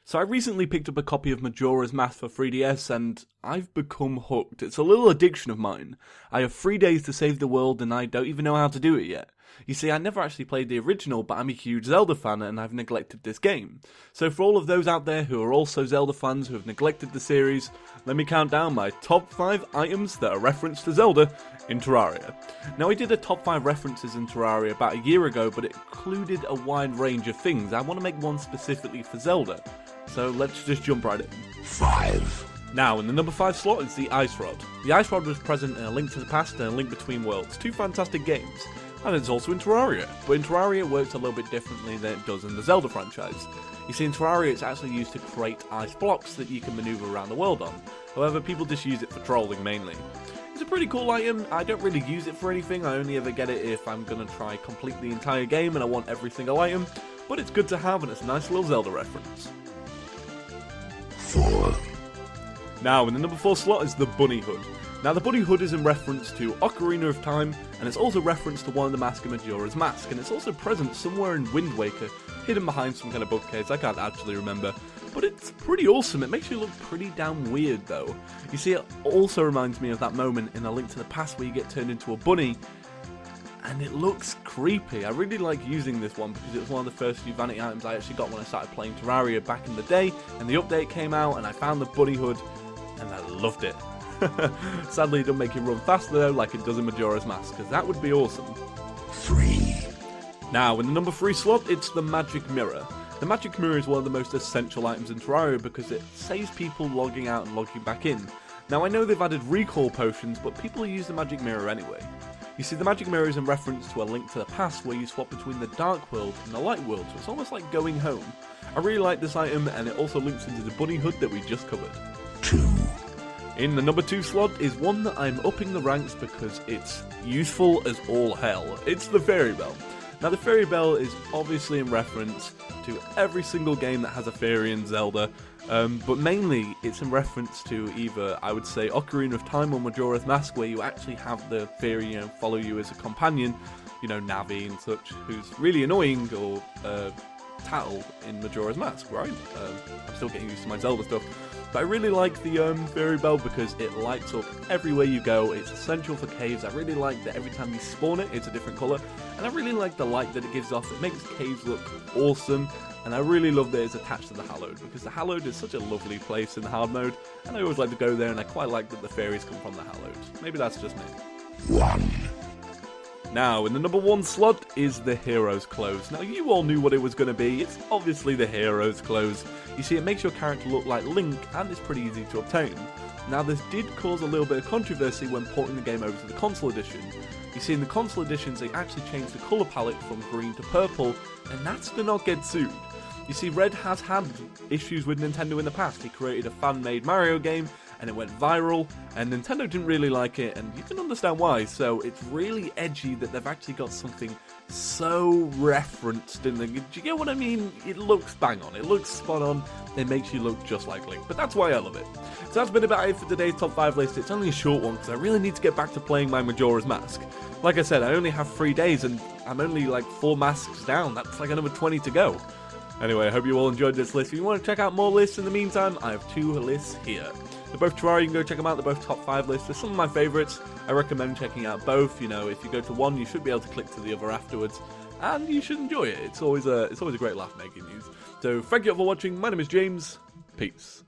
So I recently picked up a copy of Majora's Mask for 3DS and I've become hooked. It's a little addiction of mine. I have 3 days to save the world and I don't even know how to do it yet. You see, I never actually played the original, but I'm a huge Zelda fan and I've neglected this game. So for all of those out there who are also Zelda fans who have neglected the series, let me count down my top 5 items that are referenced to Zelda in Terraria. Now I did a top 5 references in Terraria about a year ago, but it included a wide range of things. I want to make one specifically for Zelda. So let's just jump right in. 5. Now, in the number 5 slot is the Ice Rod. The Ice Rod was present in A Link to the Past and A Link Between Worlds, 2 fantastic games. And it's also in Terraria, but in Terraria it works a little bit differently than it does in the Zelda franchise. You see, in Terraria it's actually used to create ice blocks that you can maneuver around the world on. However, people just use it for trolling mainly. It's a pretty cool item. I don't really use it for anything. I only ever get it if I'm going to try complete the entire game and I want every single item. But it's good to have and it's a nice little Zelda reference. 4. Now, in the number 4 slot is the Bunny Hood. Now, the Bunny Hood is in reference to Ocarina of Time, and it's also referenced to one of the masks in Majora's Mask, and it's also present somewhere in Wind Waker, hidden behind some kind of bookcase. I can't actually remember, but it's pretty awesome. It makes you look pretty damn weird, though. You see, it also reminds me of that moment in A Link to the Past where you get turned into a bunny, and it looks creepy. I really like using this one because it was one of the first few vanity items I actually got when I started playing Terraria back in the day, and the update came out, and I found the Bunny Hood, and I loved it. Sadly, it doesn't make it run faster though, like it does in Majora's Mask, because that would be awesome. 3. Now, in the number 3 slot, it's the Magic Mirror. The Magic Mirror is one of the most essential items in Terraria because it saves people logging out and logging back in. Now, I know they've added recall potions, but people use the Magic Mirror anyway. You see, the Magic Mirror is in reference to A Link to the Past, where you swap between the Dark World and the Light World, so it's almost like going home. I really like this item, and it also links into the Bunny Hood that we just covered. 2. In the number 2 slot is one that I'm upping the ranks because it's useful as all hell. It's the Fairy Bell. Now, the Fairy Bell is obviously in reference to every single game that has a fairy in Zelda, but mainly it's in reference to either, I would say, Ocarina of Time or Majora's Mask, where you actually have the fairy, follow you as a companion, Navi and such, who's really annoying, or Tattle in Majora's Mask, right? I'm still getting used to my Zelda stuff. But I really like the Fairy Bell because it lights up everywhere you go. It's essential for caves. I really like that every time you spawn it, it's a different colour. And I really like the light that it gives off. It makes caves look awesome. And I really love that it's attached to the Hallowed, because the Hallowed is such a lovely place in the hard mode. And I always like to go there, and I quite like that the fairies come from the Hallowed. Maybe that's just me. 1. Now, in the number 1 slot is the Hero's Clothes. Now, you all knew what it was going to be. It's obviously the Hero's Clothes. You see, it makes your character look like Link, and it's pretty easy to obtain. Now, this did cause a little bit of controversy when porting the game over to the console edition. You see, in the console editions, they actually changed the colour palette from green to purple, and that's to not get sued. You see, Red has had issues with Nintendo in the past. He created a fan-made Mario game, and it went viral, and Nintendo didn't really like it, and you can understand why. So it's really edgy that they've actually got something so referenced in the... Do you get what I mean? It looks bang on, it looks spot on, it makes you look just like Link, but that's why I love it. So that's been about it for today's top 5 list. It's only a short one, because I really need to get back to playing my Majora's Mask. Like I said, I only have 3 days, and I'm only like 4 masks down. That's like another 20 to go. Anyway, I hope you all enjoyed this list. If you want to check out more lists in the meantime, I have 2 lists here. They're both Terraria, you can go check them out, they're both top 5 lists. They're some of my favourites. I recommend checking out both. If you go to one, you should be able to click to the other afterwards, and you should enjoy it. It's always a great laugh making these. So thank you all for watching. My name is James. Peace.